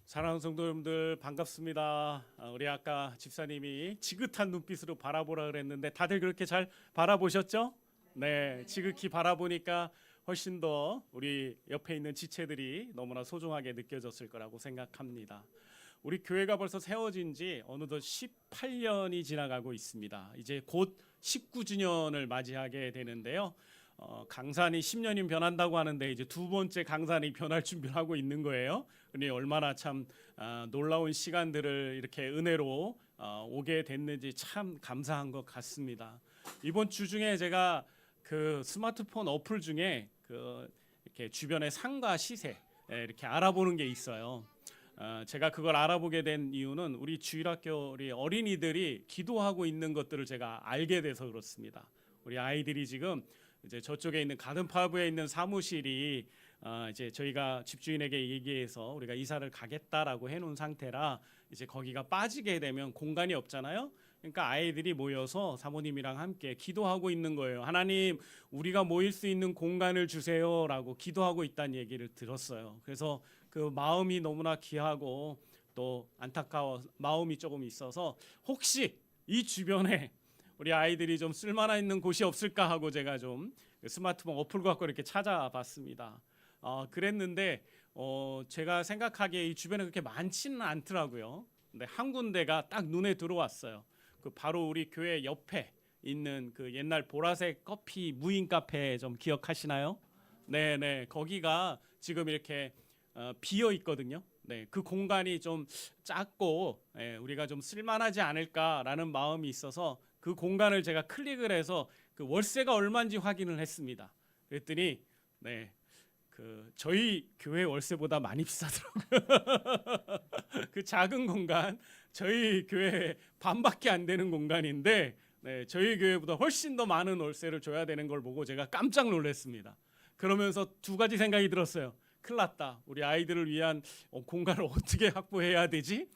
사랑하는 성도 여러분들 반갑습니다. 우리 아까 집사님이 지긋한 눈빛으로 바라보라 그랬는데 다들 그렇게 잘 바라보셨죠? 네, 지극히 바라보니까 훨씬 더 우리 옆에 있는 지체들이 너무나 소중하게 느껴졌을 거라고 생각합니다. 우리 교회가 벌써 세워진 지 어느덧 18년이 지나가고 있습니다. 이제 곧 19주년을 맞이하게 되는데요. 강산이 10년이면 변한다고 하는데 이제 두 번째 강산이 변할 준비를 하고 있는 거예요. 근데 얼마나 참 놀라운 시간들을 이렇게 은혜로 오게 됐는지 참 감사한 것 같습니다. 이번 주 중에 제가 그 스마트폰 어플 중에 그 이렇게 주변의 상가 시세 이렇게 알아보는 게 있어요. 제가 그걸 알아보게 된 이유는 우리 주일학교 우리 어린이들이 기도하고 있는 것들을 제가 알게 돼서 그렇습니다. 우리 아이들이 지금 이제 저쪽에 있는 가든파브에 있는 사무실이 이제 저희가 집주인에게 얘기해서 우리가 이사를 가겠다라고 해놓은 상태라 이제 거기가 빠지게 되면 공간이 없잖아요. 그러니까 아이들이 모여서 사모님이랑 함께 기도하고 있는 거예요. 하나님, 우리가 모일 수 있는 공간을 주세요라고 기도하고 있다는 얘기를 들었어요. 그래서 그 마음이 너무나 귀하고 또 안타까워 마음이 조금 있어서 혹시 이 주변에 우리 아이들이 좀 쓸만한 있는 곳이 없을까 하고 제가 좀 스마트폰 어플 갖고 이렇게 찾아봤습니다. 그랬는데 제가 생각하기에 이 주변에 그렇게 많지는 않더라고요. 근데 한 군데가 딱 눈에 들어왔어요. 그 바로 우리 교회 옆에 있는 그 옛날 보라색 커피 무인 카페 좀 기억하시나요? 네네, 거기가 지금 이렇게 비어 있거든요. 네, 그 공간이 좀 작고 우리가 좀 쓸만하지 않을까라는 마음이 있어서 그 공간을 제가 클릭을 해서 그 월세가 얼마인지 확인을 했습니다. 그랬더니 그 저희 교회 월세보다 많이 비싸더라고요. 그 작은 공간, 저희 교회 반밖에 안 되는 공간인데 저희 교회보다 훨씬 더 많은 월세를 줘야 되는 걸 보고 제가 깜짝 놀랐습니다. 그러면서 두 가지 생각이 들었어요. 큰일 났다. 우리 아이들을 위한 공간을 어떻게 확보해야 되지?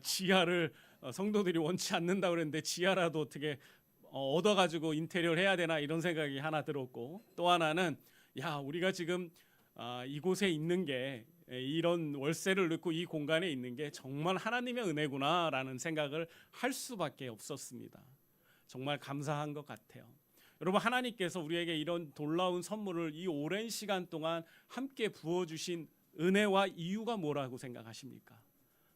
지하를 성도들이 원치 않는다고 그랬는데 지하라도 어떻게 얻어가지고 인테리어를 해야 되나 이런 생각이 하나 들었고, 또 하나는 우리가 지금 이곳에 있는 게 이런 월세를 넣고 이 공간에 있는 게 정말 하나님의 은혜구나라는 생각을 할 수밖에 없었습니다. 정말 감사한 것 같아요. 여러분, 하나님께서 우리에게 이런 놀라운 선물을 이 오랜 시간 동안 함께 부어주신 은혜와 이유가 뭐라고 생각하십니까?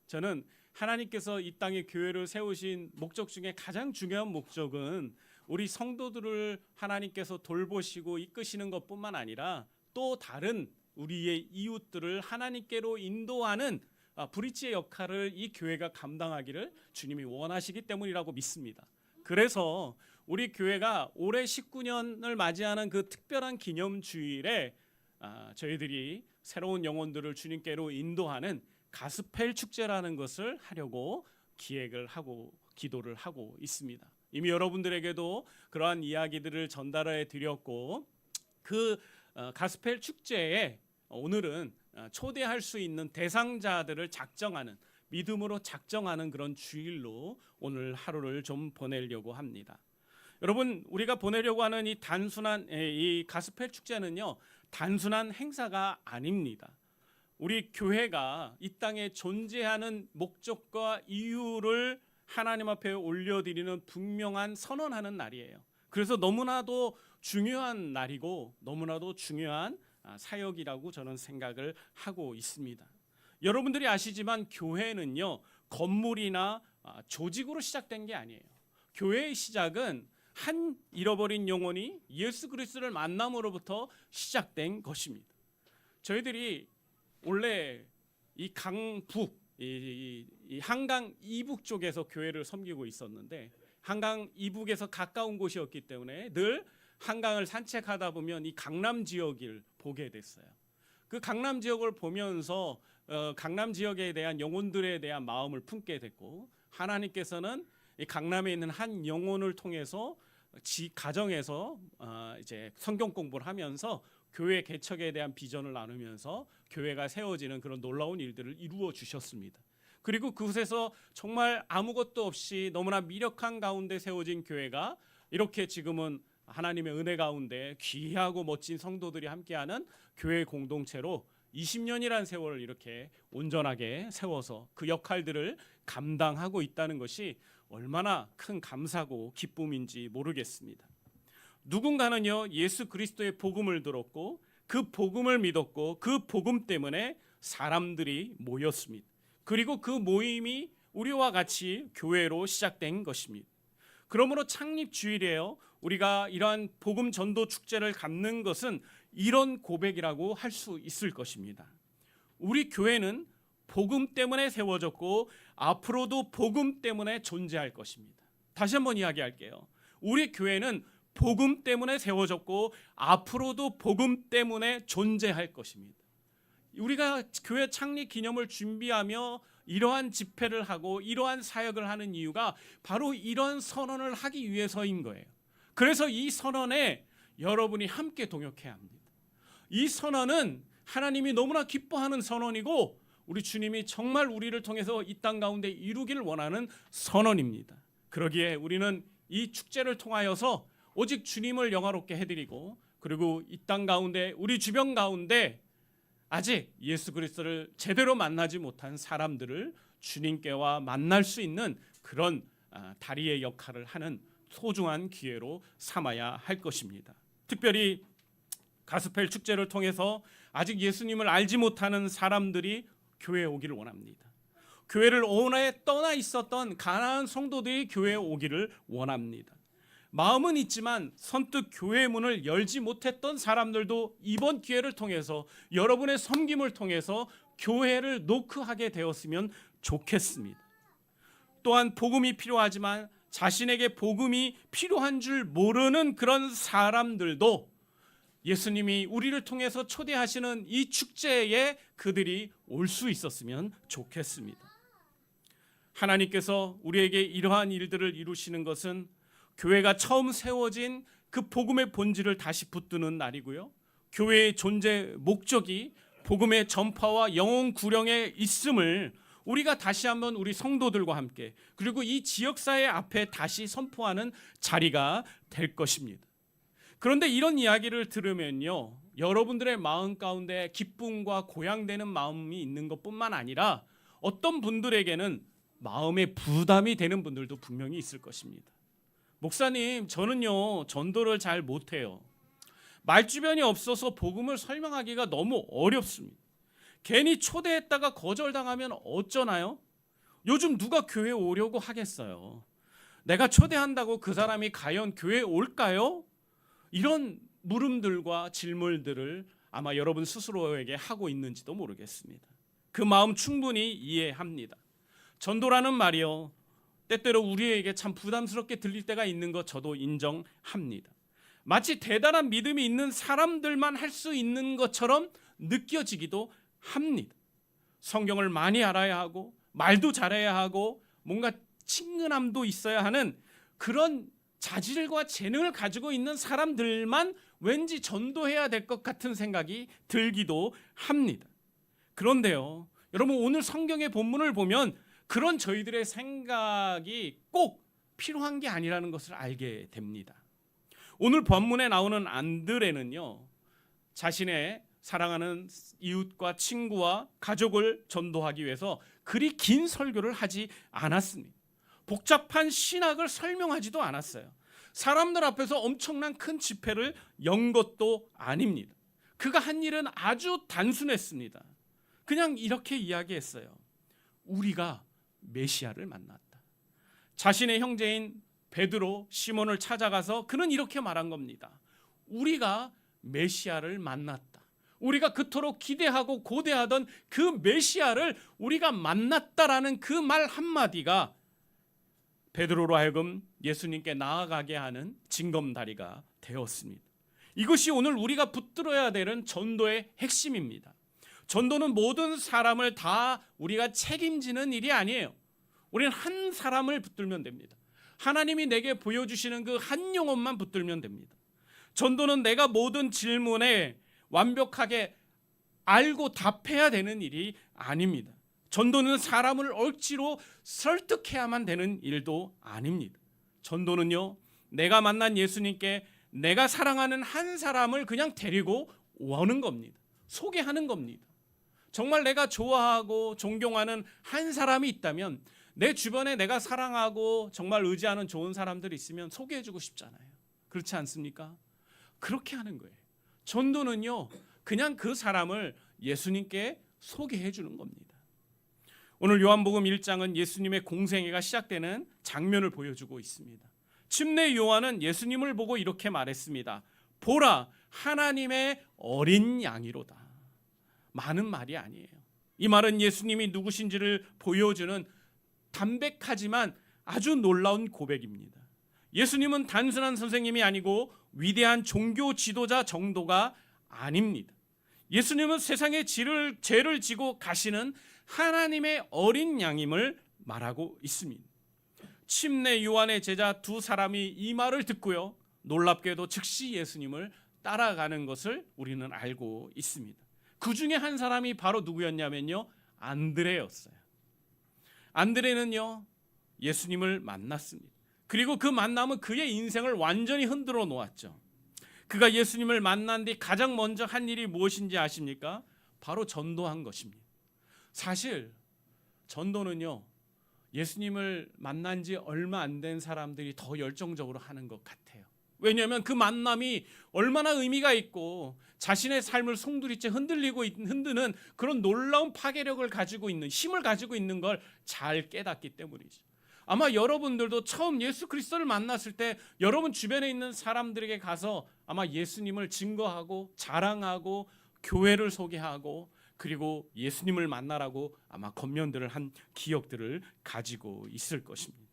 저는 하나님께서 이 땅에 교회를 세우신 목적 중에 가장 중요한 목적은 우리 성도들을 하나님께서 돌보시고 이끄시는 것뿐만 아니라 또 다른 우리의 이웃들을 하나님께로 인도하는 브릿지의 역할을 이 교회가 감당하기를 주님이 원하시기 때문이라고 믿습니다. 그래서 우리 교회가 올해 19년을 맞이하는 그 특별한 기념주일에 저희들이 새로운 영혼들을 주님께로 인도하는 가스펠 축제라는 것을 하려고 기획을 하고 기도를 하고 있습니다. 이미 여러분들에게도 그러한 이야기들을 전달해 드렸고, 그 가스펠 축제에 오늘은 초대할 수 있는 대상자들을 작정하는, 믿음으로 작정하는 그런 주일로 오늘 하루를 좀 보내려고 합니다. 여러분, 우리가 보내려고 하는 이 단순한 이 가스펠 축제는요, 단순한 행사가 아닙니다. 우리 교회가 이 땅에 존재하는 목적과 이유를 하나님 앞에 올려드리는 분명한 선언하는 날이에요. 그래서 너무나도 중요한 날이고 너무나도 중요한 사역이라고 저는 생각을 하고 있습니다. 여러분들이 아시지만 교회는요, 건물이나 조직으로 시작된 게 아니에요. 교회의 시작은 한 잃어버린 영혼이 예수 그리스도를 만남으로부터 시작된 것입니다. 저희들이 원래 이 강북, 이 한강 이북 쪽에서 교회를 섬기고 있었는데, 한강 이북에서 가까운 곳이었기 때문에 늘 한강을 산책하다 보면 이 강남 지역을 보게 됐어요. 그 강남 지역을 보면서 강남 지역에 대한 영혼들에 대한 마음을 품게 됐고, 하나님께서는 이 강남에 있는 한 영혼을 통해서 가정에서 이제 성경 공부를 하면서 교회 개척에 대한 비전을 나누면서 교회가 세워지는 그런 놀라운 일들을 이루어 주셨습니다. 그리고 그곳에서 정말 아무것도 없이 너무나 미력한 가운데 세워진 교회가 이렇게 지금은 하나님의 은혜 가운데 귀하고 멋진 성도들이 함께하는 교회 공동체로 20년이라는 세월을 이렇게 온전하게 세워서 그 역할들을 감당하고 있다는 것이 얼마나 큰 감사고 기쁨인지 모르겠습니다. 누군가는요, 예수 그리스도의 복음을 들었고 그 복음을 믿었고 그 복음 때문에 사람들이 모였습니다. 그리고 그 모임이 우리와 같이 교회로 시작된 것입니다. 그러므로 창립 주일에요, 우리가 이러한 복음 전도 축제를 갖는 것은 이런 고백이라고 할 수 있을 것입니다. 우리 교회는 복음 때문에 세워졌고 앞으로도 복음 때문에 존재할 것입니다. 다시 한번 이야기할게요. 우리 교회는 복음 때문에 세워졌고 앞으로도 복음 때문에 존재할 것입니다. 우리가 교회 창립 기념을 준비하며 이러한 집회를 하고 이러한 사역을 하는 이유가 바로 이런 선언을 하기 위해서인 거예요. 그래서 이 선언에 여러분이 함께 동역해야 합니다. 이 선언은 하나님이 너무나 기뻐하는 선언이고 우리 주님이 정말 우리를 통해서 이 땅 가운데 이루기를 원하는 선언입니다. 그러기에 우리는 이 축제를 통하여서 오직 주님을 영화롭게 해드리고, 그리고 이 땅 가운데 우리 주변 가운데 아직 예수 그리스도를 제대로 만나지 못한 사람들을 주님께와 만날 수 있는 그런 다리의 역할을 하는 소중한 기회로 삼아야 할 것입니다. 특별히 가스펠 축제를 통해서 아직 예수님을 알지 못하는 사람들이 교회에 오기를 원합니다. 교회를 오래 떠나 있었던 가나안 성도들이 교회에 오기를 원합니다. 마음은 있지만 선뜻 교회 문을 열지 못했던 사람들도 이번 기회를 통해서 여러분의 섬김을 통해서 교회를 노크하게 되었으면 좋겠습니다. 또한 복음이 필요하지만 자신에게 복음이 필요한 줄 모르는 그런 사람들도 예수님이 우리를 통해서 초대하시는 이 축제에 그들이 올 수 있었으면 좋겠습니다. 하나님께서 우리에게 이러한 일들을 이루시는 것은 교회가 처음 세워진 그 복음의 본질을 다시 붙드는 날이고요. 교회의 존재 목적이 복음의 전파와 영혼 구령에 있음을 우리가 다시 한번 우리 성도들과 함께 그리고 이 지역사회 앞에 다시 선포하는 자리가 될 것입니다. 그런데 이런 이야기를 들으면요, 여러분들의 마음 가운데 기쁨과 고향되는 마음이 있는 것뿐만 아니라 어떤 분들에게는 마음의 부담이 되는 분들도 분명히 있을 것입니다. 목사님, 저는요 전도를 잘 못해요. 말주변이 없어서 복음을 설명하기가 너무 어렵습니다. 괜히 초대했다가 거절당하면 어쩌나요? 요즘 누가 교회에 오려고 하겠어요? 내가 초대한다고 그 사람이 과연 교회에 올까요? 이런 물음들과 질문들을 아마 여러분 스스로에게 하고 있는지도 모르겠습니다. 그 마음 충분히 이해합니다. 전도라는 말이요, 때때로 우리에게 참 부담스럽게 들릴 때가 있는 것 저도 인정합니다. 마치 대단한 믿음이 있는 사람들만 할 수 있는 것처럼 느껴지기도 합니다. 성경을 많이 알아야 하고 말도 잘해야 하고 뭔가 친근함도 있어야 하는 그런 자질과 재능을 가지고 있는 사람들만 왠지 전도해야 될 것 같은 생각이 들기도 합니다. 그런데요, 여러분, 오늘 성경의 본문을 보면 그런 저희들의 생각이 꼭 필요한 게 아니라는 것을 알게 됩니다. 오늘 본문에 나오는 안드레는요, 자신의 사랑하는 이웃과 친구와 가족을 전도하기 위해서 그리 긴 설교를 하지 않았습니다. 복잡한 신학을 설명하지도 않았어요. 사람들 앞에서 엄청난 큰 집회를 연 것도 아닙니다. 그가 한 일은 아주 단순했습니다. 그냥 이렇게 이야기했어요. 우리가 메시아를 만났다. 자신의 형제인 베드로, 시몬을 찾아가서 그는 이렇게 말한 겁니다. 우리가 메시아를 만났다. 우리가 그토록 기대하고 고대하던 그 메시아를 우리가 만났다라는 그 말 한마디가 베드로로 하여금 예수님께 나아가게 하는 징검다리가 되었습니다. 이것이 오늘 우리가 붙들어야 되는 전도의 핵심입니다. 전도는 모든 사람을 다 우리가 책임지는 일이 아니에요. 우리는 한 사람을 붙들면 됩니다. 하나님이 내게 보여주시는 그 한 영혼만 붙들면 됩니다. 전도는 내가 모든 질문에 완벽하게 알고 답해야 되는 일이 아닙니다. 전도는 사람을 억지로 설득해야만 되는 일도 아닙니다. 전도는요, 내가 만난 예수님께 내가 사랑하는 한 사람을 그냥 데리고 오는 겁니다. 소개하는 겁니다. 정말 내가 좋아하고 존경하는 한 사람이 있다면, 내 주변에 내가 사랑하고 정말 의지하는 좋은 사람들이 있으면 소개해주고 싶잖아요. 그렇지 않습니까? 그렇게 하는 거예요. 전도는요, 그냥 그 사람을 예수님께 소개해 주는 겁니다. 오늘 요한복음 1장은 예수님의 공생애가 시작되는 장면을 보여주고 있습니다. 침례 요한은 예수님을 보고 이렇게 말했습니다. 보라, 하나님의 어린 양이로다. 많은 말이 아니에요. 이 말은 예수님이 누구신지를 보여주는 담백하지만 아주 놀라운 고백입니다. 예수님은 단순한 선생님이 아니고 위대한 종교 지도자 정도가 아닙니다. 예수님은 세상의 죄를 지고 가시는 하나님의 어린 양임을 말하고 있습니다. 침례 요한의 제자 두 사람이 이 말을 듣고요, 놀랍게도 즉시 예수님을 따라가는 것을 우리는 알고 있습니다. 그 중에 한 사람이 바로 누구였냐면요, 안드레였어요. 안드레는요, 예수님을 만났습니다. 그리고 그 만남은 그의 인생을 완전히 흔들어 놓았죠. 그가 예수님을 만난 뒤 가장 먼저 한 일이 무엇인지 아십니까? 바로 전도한 것입니다. 사실 전도는요, 예수님을 만난 지 얼마 안 된 사람들이 더 열정적으로 하는 것 같아요. 왜냐하면 그 만남이 얼마나 의미가 있고 자신의 삶을 송두리째 흔드는 그런 놀라운 파괴력을 가지고 있는, 힘을 가지고 있는 걸 잘 깨닫기 때문이죠. 아마 여러분들도 처음 예수 그리스도를 만났을 때 여러분 주변에 있는 사람들에게 가서 아마 예수님을 증거하고 자랑하고 교회를 소개하고 그리고 예수님을 만나라고 아마 권면들을 한 기억들을 가지고 있을 것입니다.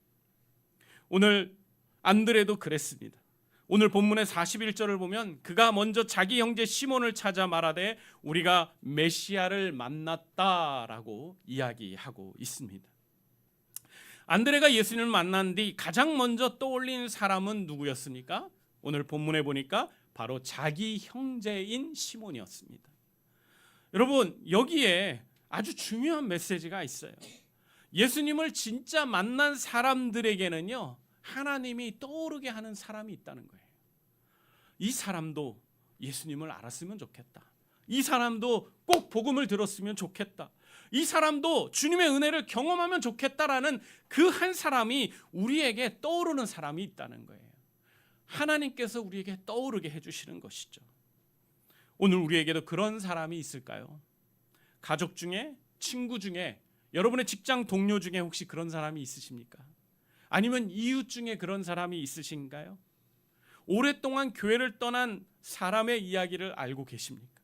오늘 안드레도 그랬습니다. 오늘 본문의 41절을 보면 그가 먼저 자기 형제 시몬을 찾아 말하되 우리가 메시아를 만났다라고 이야기하고 있습니다. 안드레가 예수님을 만난 뒤 가장 먼저 떠올린 사람은 누구였습니까? 오늘 본문에 보니까 바로 자기 형제인 시몬이었습니다. 여러분, 여기에 아주 중요한 메시지가 있어요. 예수님을 진짜 만난 사람들에게는요, 하나님이 떠오르게 하는 사람이 있다는 거예요. 이 사람도 예수님을 알았으면 좋겠다. 이 사람도 꼭 복음을 들었으면 좋겠다. 이 사람도 주님의 은혜를 경험하면 좋겠다라는 그 한 사람이 우리에게 떠오르는 사람이 있다는 거예요. 하나님께서 우리에게 떠오르게 해주시는 것이죠. 오늘 우리에게도 그런 사람이 있을까요? 가족 중에, 친구 중에, 여러분의 직장 동료 중에 혹시 그런 사람이 있으십니까? 아니면 이웃 중에 그런 사람이 있으신가요? 오랫동안 교회를 떠난 사람의 이야기를 알고 계십니까?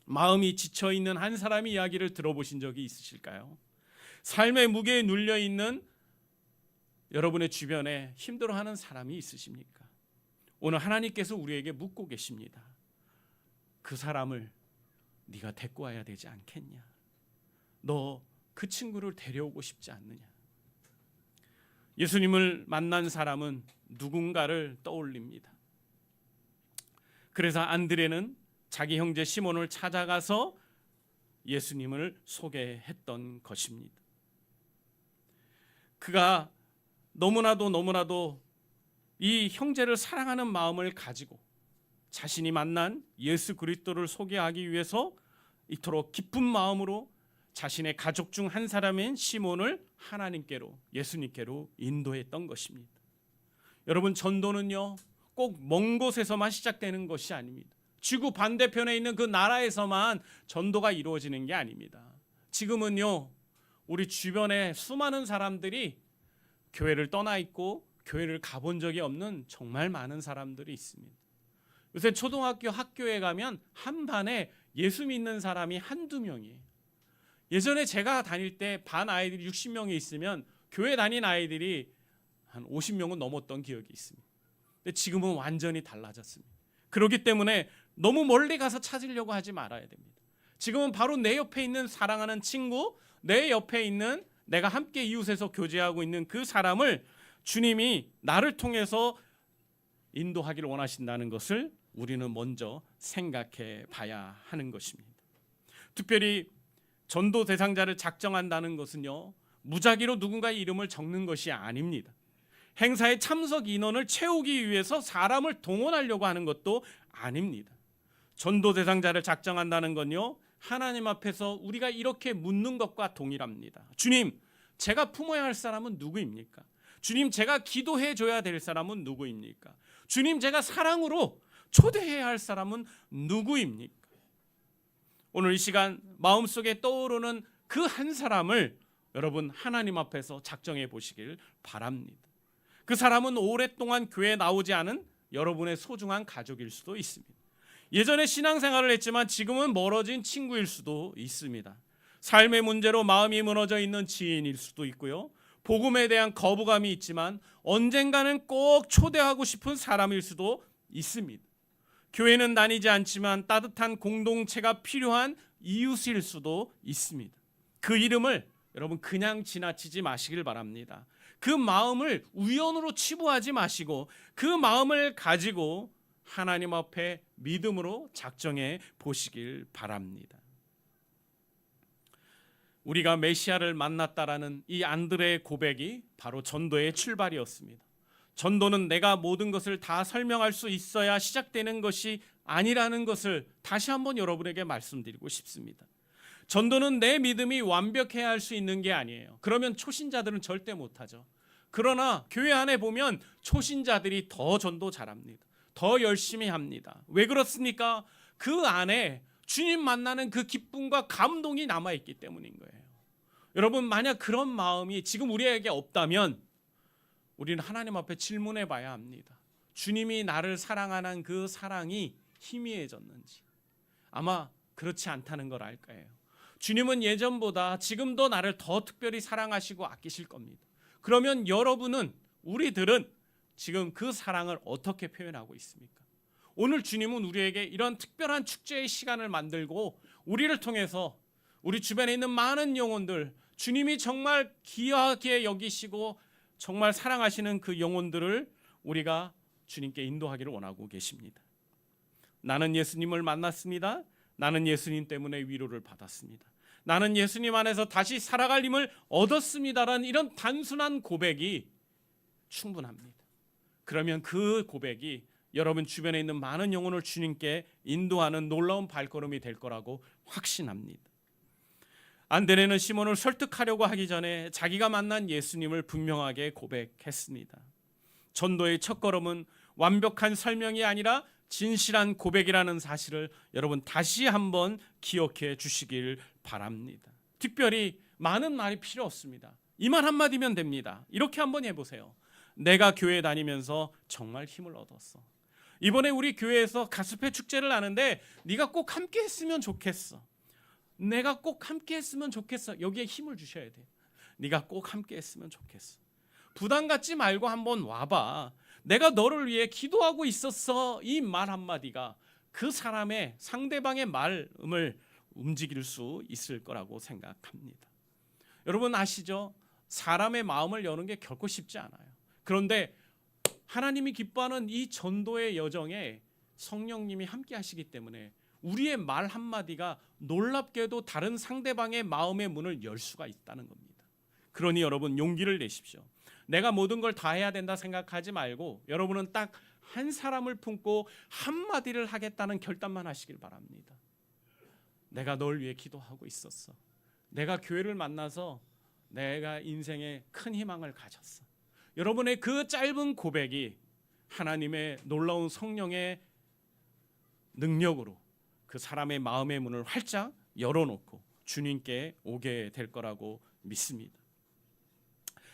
마음이 지쳐있는 한 사람의 이야기를 들어보신 적이 있으실까요? 삶의 무게에 눌려있는 여러분의 주변에 힘들어하는 사람이 있으십니까? 오늘 하나님께서 우리에게 묻고 계십니다. 그 사람을 네가 데리고 와야 되지 않겠냐? 너 그 친구를 데려오고 싶지 않느냐? 예수님을 만난 사람은 누군가를 떠올립니다. 그래서 안드레는 자기 형제 시몬을 찾아가서 예수님을 소개했던 것입니다. 그가 너무나도 이 형제를 사랑하는 마음을 가지고 자신이 만난 예수 그리스도를 소개하기 위해서 이토록 기쁜 마음으로 자신의 가족 중 한 사람인 시몬을 하나님께로, 예수님께로 인도했던 것입니다. 여러분, 전도는요, 꼭 먼 곳에서만 시작되는 것이 아닙니다. 지구 반대편에 있는 그 나라에서만 전도가 이루어지는 게 아닙니다. 지금은요, 우리 주변에 수많은 사람들이 교회를 떠나 있고 교회를 가본 적이 없는 정말 많은 사람들이 있습니다. 요새 초등학교 학교에 가면 한 반에 예수 믿는 사람이 한두 명이에요. 예전에 제가 다닐 때 반 아이들이 60명이 있으면 교회 다닌 아이들이 한 50명은 넘었던 기억이 있습니다. 근데 지금은 완전히 달라졌습니다. 그렇기 때문에 너무 멀리 가서 찾으려고 하지 말아야 됩니다. 지금은 바로 내 옆에 있는 사랑하는 친구, 내 옆에 있는 내가 함께 이웃에서 교제하고 있는 그 사람을 주님이 나를 통해서 인도하기를 원하신다는 것을 우리는 먼저 생각해 봐야 하는 것입니다. 특별히 전도 대상자를 작정한다는 것은요, 무작위로 누군가의 이름을 적는 것이 아닙니다. 행사에 참석 인원을 채우기 위해서 사람을 동원하려고 하는 것도 아닙니다. 전도 대상자를 작정한다는 건요, 하나님 앞에서 우리가 이렇게 묻는 것과 동일합니다. 주님, 제가 품어야 할 사람은 누구입니까? 주님, 제가 기도해 줘야 될 사람은 누구입니까? 주님, 제가 사랑으로 초대해야 할 사람은 누구입니까? 오늘 이 시간 마음속에 떠오르는 그 한 사람을 여러분 하나님 앞에서 작정해 보시길 바랍니다. 그 사람은 오랫동안 교회에 나오지 않은 여러분의 소중한 가족일 수도 있습니다. 예전에 신앙생활을 했지만 지금은 멀어진 친구일 수도 있습니다. 삶의 문제로 마음이 무너져 있는 지인일 수도 있고요. 복음에 대한 거부감이 있지만 언젠가는 꼭 초대하고 싶은 사람일 수도 있습니다. 교회는 나뉘지 않지만 따뜻한 공동체가 필요한 이웃일 수도 있습니다. 그 이름을 여러분 그냥 지나치지 마시길 바랍니다. 그 마음을 우연으로 치부하지 마시고 그 마음을 가지고 하나님 앞에 믿음으로 작정해 보시길 바랍니다. 우리가 메시아를 만났다라는 이 안드레의 고백이 바로 전도의 출발이었습니다. 전도는 내가 모든 것을 다 설명할 수 있어야 시작되는 것이 아니라는 것을 다시 한번 여러분에게 말씀드리고 싶습니다. 전도는 내 믿음이 완벽해야 할 수 있는 게 아니에요. 그러면 초신자들은 절대 못하죠. 그러나 교회 안에 보면 초신자들이 더 전도 잘합니다. 더 열심히 합니다. 왜 그렇습니까? 그 안에 주님 만나는 그 기쁨과 감동이 남아있기 때문인 거예요. 여러분, 만약 그런 마음이 지금 우리에게 없다면 우리는 하나님 앞에 질문해 봐야 합니다. 주님이 나를 사랑하는 그 사랑이 희미해졌는지. 아마 그렇지 않다는 걸 알 거예요. 주님은 예전보다 지금도 나를 더 특별히 사랑하시고 아끼실 겁니다. 그러면 여러분은, 우리들은 지금 그 사랑을 어떻게 표현하고 있습니까? 오늘 주님은 우리에게 이런 특별한 축제의 시간을 만들고 우리를 통해서 우리 주변에 있는 많은 영혼들, 주님이 정말 귀하게 여기시고 정말 사랑하시는 그 영혼들을 우리가 주님께 인도하기를 원하고 계십니다. 나는 예수님을 만났습니다. 나는 예수님 때문에 위로를 받았습니다. 나는 예수님 안에서 다시 살아갈 힘을 얻었습니다라는 이런 단순한 고백이 충분합니다. 그러면 그 고백이 여러분 주변에 있는 많은 영혼을 주님께 인도하는 놀라운 발걸음이 될 거라고 확신합니다. 안드레는 시몬을 설득하려고 하기 전에 자기가 만난 예수님을 분명하게 고백했습니다. 전도의 첫걸음은 완벽한 설명이 아니라 진실한 고백이라는 사실을 여러분 다시 한번 기억해 주시길 바랍니다. 특별히 많은 말이 필요 없습니다. 이 말 한마디면 됩니다. 이렇게 한번 해보세요. 내가 교회 다니면서 정말 힘을 얻었어. 이번에 우리 교회에서 가스페 축제를 하는데 네가 꼭 함께 했으면 좋겠어. 내가 꼭 함께 했으면 좋겠어. 여기에 힘을 주셔야 돼요. 네가 꼭 함께 했으면 좋겠어. 부담 갖지 말고 한번 와봐. 내가 너를 위해 기도하고 있었어. 이 말 한마디가 그 사람의, 상대방의 마음을 움직일 수 있을 거라고 생각합니다. 여러분 아시죠? 사람의 마음을 여는 게 결코 쉽지 않아요. 그런데 하나님이 기뻐하는 이 전도의 여정에 성령님이 함께 하시기 때문에 우리의 말 한마디가 놀랍게도 다른 상대방의 마음의 문을 열 수가 있다는 겁니다. 그러니 여러분 용기를 내십시오. 내가 모든 걸 다 해야 된다 생각하지 말고 여러분은 딱 한 사람을 품고 한마디를 하겠다는 결단만 하시길 바랍니다. 내가 널 위해 기도하고 있었어. 내가 교회를 만나서 내가 인생에 큰 희망을 가졌어. 여러분의 그 짧은 고백이 하나님의 놀라운 성령의 능력으로 그 사람의 마음의 문을 활짝 열어놓고 주님께 오게 될 거라고 믿습니다.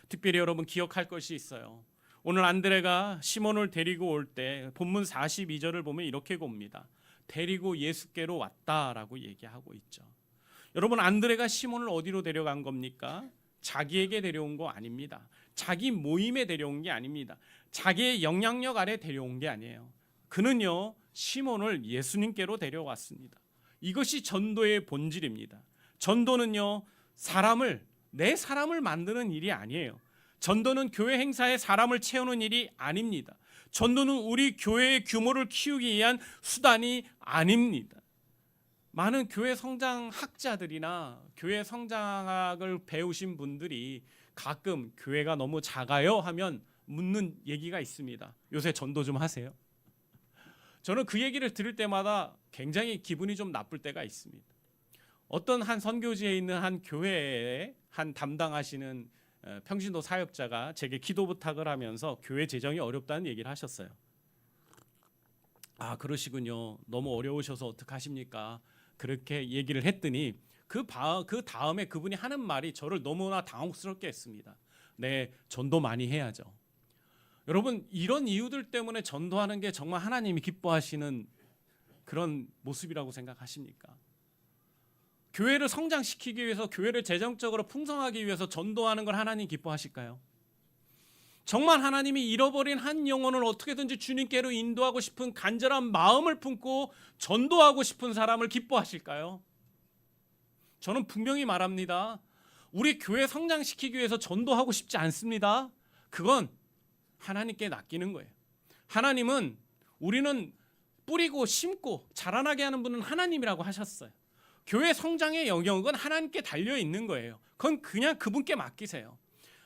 특별히 여러분 기억할 것이 있어요. 오늘 안드레가 시몬을 데리고 올 때 본문 42절을 보면 이렇게 봅니다. 데리고 예수께로 왔다라고 얘기하고 있죠. 여러분 안드레가 시몬을 어디로 데려간 겁니까? 자기에게 데려온 거 아닙니다. 자기 모임에 데려온 게 아닙니다. 자기의 영향력 아래 데려온 게 아니에요. 그는요 시몬을 예수님께로 데려왔습니다. 이것이 전도의 본질입니다. 전도는요 내 사람을 만드는 일이 아니에요. 전도는 교회 행사에 사람을 채우는 일이 아닙니다. 전도는 우리 교회의 규모를 키우기 위한 수단이 아닙니다. 많은 교회 성장학자들이나 교회 성장학을 배우신 분들이 가끔 교회가 너무 작아요 하면 묻는 얘기가 있습니다. 요새 전도 좀 하세요? 저는 그 얘기를 들을 때마다 굉장히 기분이 좀 나쁠 때가 있습니다. 어떤 한 선교지에 있는 한 교회에 한 담당하시는 평신도 사역자가 제게 기도 부탁을 하면서 교회 재정이 어렵다는 얘기를 하셨어요. 아, 그러시군요. 너무 어려우셔서 어떡하십니까? 그렇게 얘기를 했더니 그 다음에 그분이 하는 말이 저를 너무나 당혹스럽게 했습니다. 네, 전도 많이 해야죠. 여러분, 이런 이유들 때문에 전도하는 게 정말 하나님이 기뻐하시는 그런 모습이라고 생각하십니까? 교회를 성장시키기 위해서, 교회를 재정적으로 풍성하기 위해서 전도하는 걸 하나님 기뻐하실까요? 정말 하나님이 잃어버린 한 영혼을 어떻게든지 주님께로 인도하고 싶은 간절한 마음을 품고 전도하고 싶은 사람을 기뻐하실까요? 저는 분명히 말합니다. 우리 교회 성장시키기 위해서 전도하고 싶지 않습니다. 그건 하나님께 맡기는 거예요. 하나님은, 우리는 뿌리고 심고 자라나게 하는 분은 하나님이라고 하셨어요. 교회 성장의 영역은 하나님께 달려 있는 거예요. 그건 그냥 그분께 맡기세요.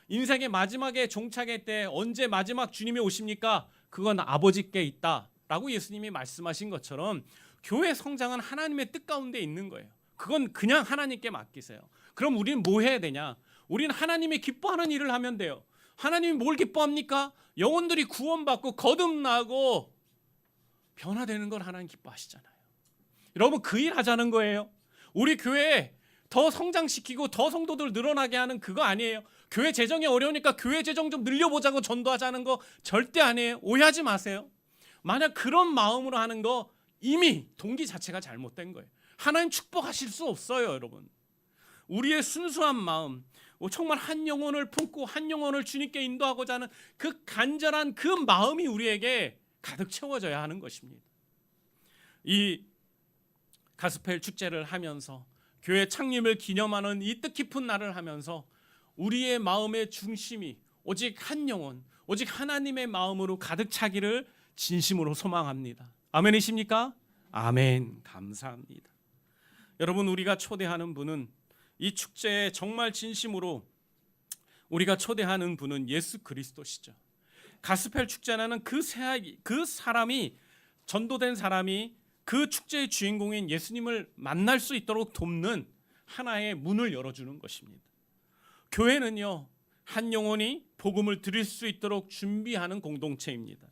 인생의 마지막에 종착할 때 언제 마지막 주님이 오십니까? 그건 아버지께 있다라고 예수님이 말씀하신 것처럼 교회 성장은 하나님의 뜻 가운데 있는 거예요. 그건 그냥 하나님께 맡기세요. 그럼 우리는 뭐 해야 되냐? 우리는 하나님이 기뻐하는 일을 하면 돼요. 하나님이 뭘 기뻐합니까? 영혼들이 구원받고 거듭나고 변화되는 걸 하나님 기뻐하시잖아요. 여러분, 그 일 하자는 거예요. 우리 교회에 더 성장시키고 더 성도들 늘어나게 하는 그거 아니에요. 교회 재정이 어려우니까 교회 재정 좀 늘려보자고 전도하자는 거 절대 아니에요. 오해하지 마세요. 만약 그런 마음으로 하는 거 이미 동기 자체가 잘못된 거예요. 하나님 축복하실 수 없어요, 여러분. 우리의 순수한 마음, 정말 한 영혼을 품고 한 영혼을 주님께 인도하고자 하는 그 간절한 그 마음이 우리에게 가득 채워져야 하는 것입니다. 이 가스펠 축제를 하면서 교회 창립을 기념하는 이 뜻깊은 날을 하면서 우리의 마음의 중심이 오직 한 영혼, 오직 하나님의 마음으로 가득 차기를 진심으로 소망합니다. 아멘이십니까? 아멘. 감사합니다. 여러분, 우리가 초대하는 분은, 이 축제에 정말 진심으로 우리가 초대하는 분은 예수 그리스도시죠. 가스펠 축제라는 그 사람이, 전도된 사람이 그 축제의 주인공인 예수님을 만날 수 있도록 돕는 하나의 문을 열어주는 것입니다. 교회는요, 한 영혼이 복음을 들을 수 있도록 준비하는 공동체입니다.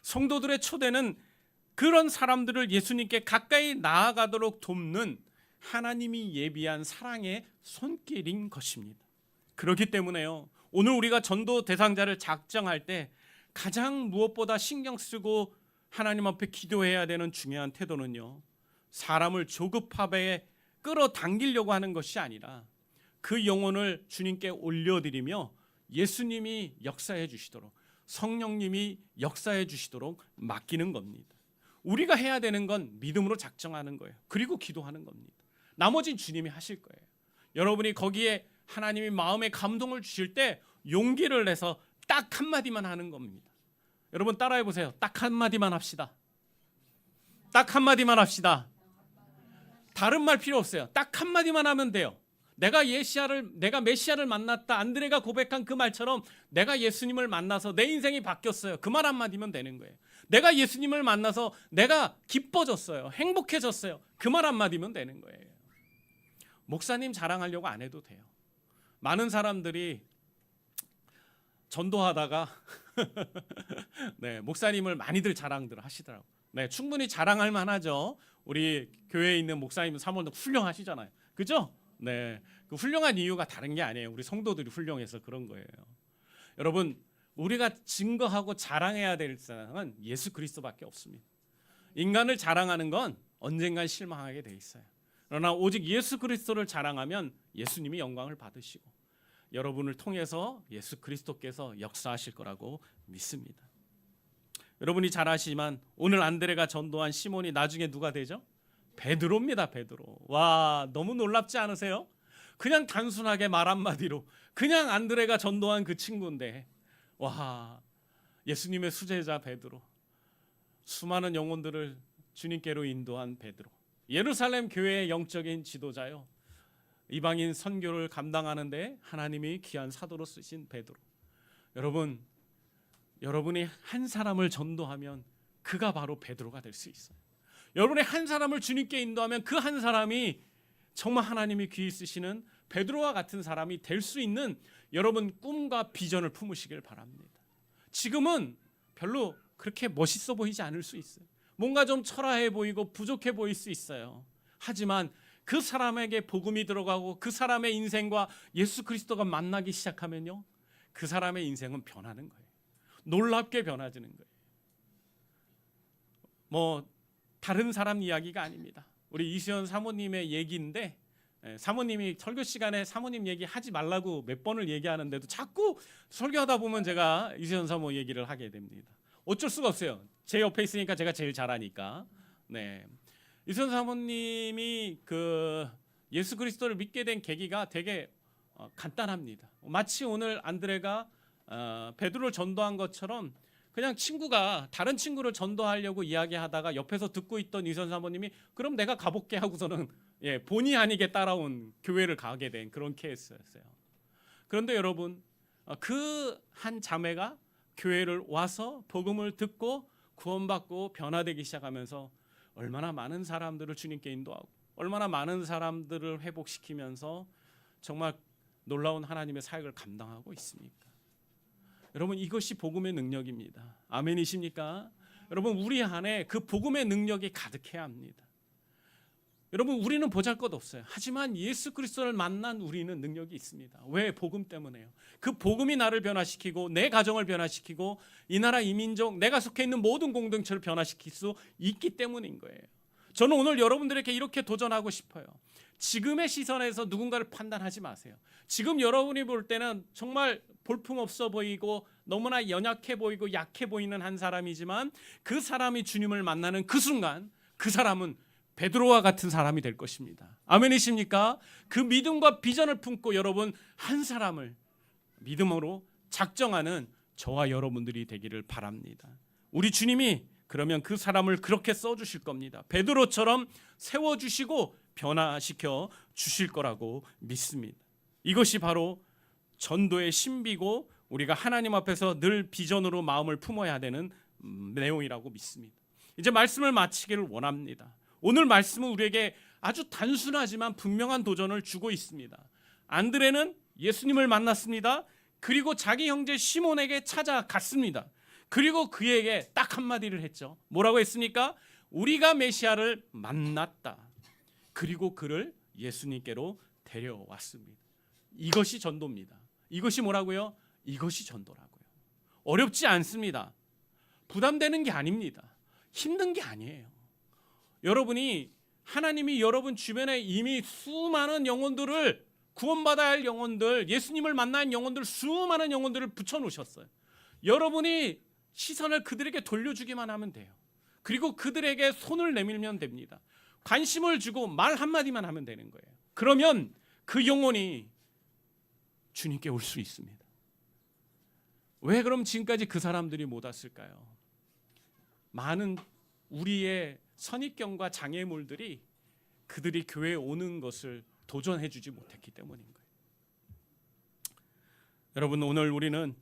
성도들의 초대는 그런 사람들을 예수님께 가까이 나아가도록 돕는 하나님이 예비한 사랑의 손길인 것입니다. 그렇기 때문에요, 오늘 우리가 전도 대상자를 작정할 때 가장 무엇보다 신경 쓰고 하나님 앞에 기도해야 되는 중요한 태도는요, 사람을 조급함에 끌어당기려고 하는 것이 아니라 그 영혼을 주님께 올려드리며 예수님이 역사해 주시도록, 성령님이 역사해 주시도록 맡기는 겁니다. 우리가 해야 되는 건 믿음으로 작정하는 거예요. 그리고 기도하는 겁니다. 나머지는 주님이 하실 거예요. 여러분이 거기에 하나님이 마음에 감동을 주실 때 용기를 내서 딱 한마디만 하는 겁니다. 여러분, 따라해 보세요. 딱 한마디만 합시다. 딱 한마디만 합시다. 다른 말 필요 없어요. 딱 한마디만 하면 돼요. 내가 메시아를 만났다, 안드레가 고백한 그 말처럼 내가 예수님을 만나서 내 인생이 바뀌었어요. 그 말 한마디면 되는 거예요. 내가 예수님을 만나서 내가 기뻐졌어요, 행복해졌어요. 그 말 한마디면 되는 거예요. 목사님 자랑하려고 안 해도 돼요. 많은 사람들이 전도하다가 네, 목사님을 많이들 자랑들 하시더라고요. 네, 충분히 자랑할 만하죠. 우리 교회에 있는 목사님 사모님도 훌륭하시잖아요. 그죠? 네, 그 훌륭한 이유가 다른 게 아니에요. 우리 성도들이 훌륭해서 그런 거예요. 여러분, 우리가 증거하고 자랑해야 될 사람은 예수 그리스도밖에 없습니다. 인간을 자랑하는 건 언젠간 실망하게 돼 있어요. 그러나 오직 예수 그리스도를 자랑하면 예수님이 영광을 받으시고 여러분을 통해서 예수 그리스도께서 역사하실 거라고 믿습니다. 여러분이 잘 아시지만 오늘 안드레가 전도한 시몬이 나중에 누가 되죠? 베드로입니다. 베드로. 와, 너무 놀랍지 않으세요? 그냥 단순하게 말 한마디로 그냥 안드레가 전도한 그 친구인데, 와, 예수님의 수제자 베드로, 수많은 영혼들을 주님께로 인도한 베드로, 예루살렘 교회의 영적인 지도자요, 이방인 선교를 감당하는데 하나님이 귀한 사도로 쓰신 베드로. 여러분, 여러분이 한 사람을 전도하면 그가 바로 베드로가 될 수 있어요. 여러분이 한 사람을 주님께 인도하면 그 한 사람이 정말 하나님이 귀히 쓰시는 베드로와 같은 사람이 될 수 있는 여러분 꿈과 비전을 품으시길 바랍니다. 지금은 별로 그렇게 멋있어 보이지 않을 수 있어요. 뭔가 좀 초라해 보이고 부족해 보일 수 있어요. 하지만 그 사람에게 복음이 들어가고 그 사람의 인생과 예수 그리스도가 만나기 시작하면요, 그 사람의 인생은 변하는 거예요. 놀랍게 변화지는 거예요. 뭐 다른 사람 이야기가 아닙니다. 우리 이수연 사모님의 얘기인데, 사모님이 설교 시간에 사모님 얘기 하지 말라고 몇 번을 얘기하는데도 자꾸 설교하다 보면 제가 이수연 사모 얘기를 하게 됩니다. 어쩔 수가 없어요. 제 옆에 있으니까 제가 제일 잘하니까. 네. 이수연 사모님이 그 예수 그리스도를 믿게 된 계기가 되게 간단합니다. 마치 오늘 안드레가 베드로를 전도한 것처럼 그냥 친구가 다른 친구를 전도하려고 이야기하다가 옆에서 듣고 있던 이수연 사모님이 그럼 내가 가볼게 하고서는 본의 아니게 따라온 교회를 가게 된 그런 케이스였어요. 그런데 여러분, 그 한 자매가 교회를 와서 복음을 듣고 구원받고 변화되기 시작하면서 얼마나 많은 사람들을 주님께 인도하고 얼마나 많은 사람들을 회복시키면서 정말 놀라운 하나님의 사역을 감당하고 있습니까? 여러분, 이것이 복음의 능력입니다. 아멘이십니까? 여러분, 우리 안에 그 복음의 능력이 가득해야 합니다. 여러분, 우리는 보잘것없어요. 하지만 예수 그리스도를 만난 우리는 능력이 있습니다. 왜? 복음 때문에요. 그 복음이 나를 변화시키고 내 가정을 변화시키고 이 나라 이 민족, 내가 속해 있는 모든 공동체를 변화시킬 수 있기 때문인 거예요. 저는 오늘 여러분들에게 이렇게 도전하고 싶어요. 지금의 시선에서 누군가를 판단하지 마세요. 지금 여러분이 볼 때는 정말 볼품없어 보이고 너무나 연약해 보이고 약해 보이는 한 사람이지만 그 사람이 주님을 만나는 그 순간 그 사람은 베드로와 같은 사람이 될 것입니다. 아멘이십니까? 그 믿음과 비전을 품고 여러분 한 사람을 믿음으로 작정하는 저와 여러분들이 되기를 바랍니다. 우리 주님이 그러면 그 사람을 그렇게 써주실 겁니다. 베드로처럼 세워주시고 변화시켜 주실 거라고 믿습니다. 이것이 바로 전도의 신비고 우리가 하나님 앞에서 늘 비전으로 마음을 품어야 되는 내용이라고 믿습니다. 이제 말씀을 마치기를 원합니다. 오늘 말씀은 우리에게 아주 단순하지만 분명한 도전을 주고 있습니다. 안드레는 예수님을 만났습니다. 그리고 자기 형제 시몬에게 찾아갔습니다. 그리고 그에게 딱 한마디를 했죠. 뭐라고 했습니까? 우리가 메시아를 만났다. 그리고 그를 예수님께로 데려왔습니다. 이것이 전도입니다. 이것이 뭐라고요? 이것이 전도라고요. 어렵지 않습니다. 부담되는 게 아닙니다. 힘든 게 아니에요. 여러분이 하나님이 여러분 주변에 이미 수많은 영혼들을 구원받아야 할 영혼들, 예수님을 만난 영혼들, 수많은 영혼들을 붙여놓으셨어요. 여러분이 시선을 그들에게 돌려주기만 하면 돼요. 그리고 그들에게 손을 내밀면 됩니다. 관심을 주고 말 한마디만 하면 되는 거예요. 그러면 그 영혼이 주님께 올 수 있습니다. 왜 그럼 지금까지 그 사람들이 못 왔을까요? 많은 우리의 선입견과 장애물들이 그들이 교회에 오는 것을 도전해 주지 못했기 때문인 거예요. 여러분, 오늘 우리는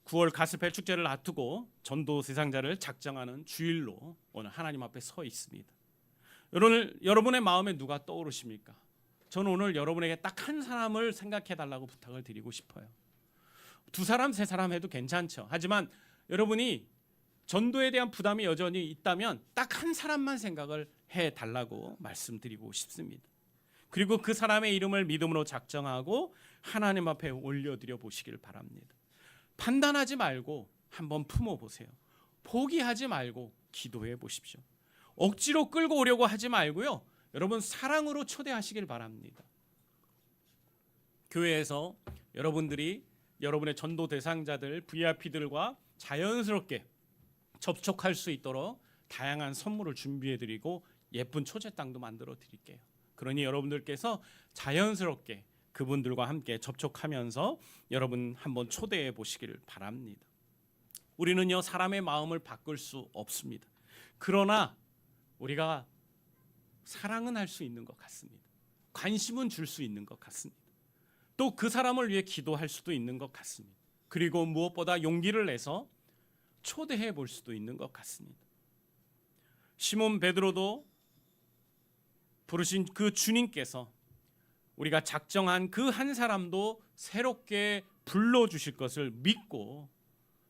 9월 가스펠 축제를 앞두고 전도 대상자를 작정하는 주일로 오늘 하나님 앞에 서 있습니다. 여러분의 마음에 누가 떠오르십니까? 저는 오늘 여러분에게 딱 한 사람을 생각해 달라고 부탁을 드리고 싶어요. 2사람, 3사람 해도 괜찮죠. 하지만 여러분이 전도에 대한 부담이 여전히 있다면 딱 한 사람만 생각을 해 달라고 말씀드리고 싶습니다. 그리고 그 사람의 이름을 믿음으로 작정하고 하나님 앞에 올려드려 보시길 바랍니다. 판단하지 말고 한번 품어보세요. 포기하지 말고 기도해 보십시오. 억지로 끌고 오려고 하지 말고요. 여러분 사랑으로 초대하시길 바랍니다. 교회에서 여러분들이 여러분의 전도 대상자들, VIP들과 자연스럽게 접촉할 수 있도록 다양한 선물을 준비해드리고 예쁜 초대장도 만들어 드릴게요. 그러니 여러분들께서 자연스럽게 그분들과 함께 접촉하면서 여러분 한번 초대해 보시기를 바랍니다. 우리는요 사람의 마음을 바꿀 수 없습니다. 그러나 우리가 사랑은 할 수 있는 것 같습니다. 관심은 줄 수 있는 것 같습니다. 또 그 사람을 위해 기도할 수도 있는 것 같습니다. 그리고 무엇보다 용기를 내서 초대해 볼 수도 있는 것 같습니다. 시몬 베드로도 부르신 그 주님께서 우리가 작정한 그 한 사람도 새롭게 불러주실 것을 믿고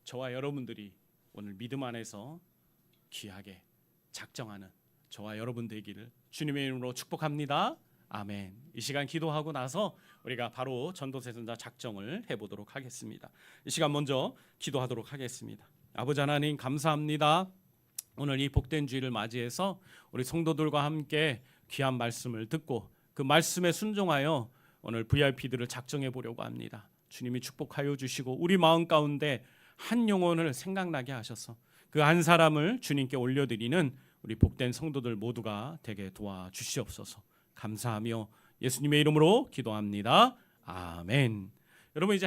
저와 여러분들이 오늘 믿음 안에서 귀하게 작정하는 저와 여러분 되기를 주님의 이름으로 축복합니다. 아멘. 이 시간 기도하고 나서 우리가 바로 전도세선자 작정을 해보도록 하겠습니다. 이 시간 먼저 기도하도록 하겠습니다. 아버지 하나님 감사합니다. 오늘 이 복된 주일을 맞이해서 우리 성도들과 함께 귀한 말씀을 듣고 그 말씀에 순종하여 오늘 VIP들을 작정해 보려고 합니다. 주님이 축복하여 주시고 우리 마음 가운데 한 영혼을 생각나게 하셔서 그 한 사람을 주님께 올려드리는 우리 복된 성도들 모두가 되게 도와주시옵소서. 감사하며 예수님의 이름으로 기도합니다. 아멘. 여러분 이제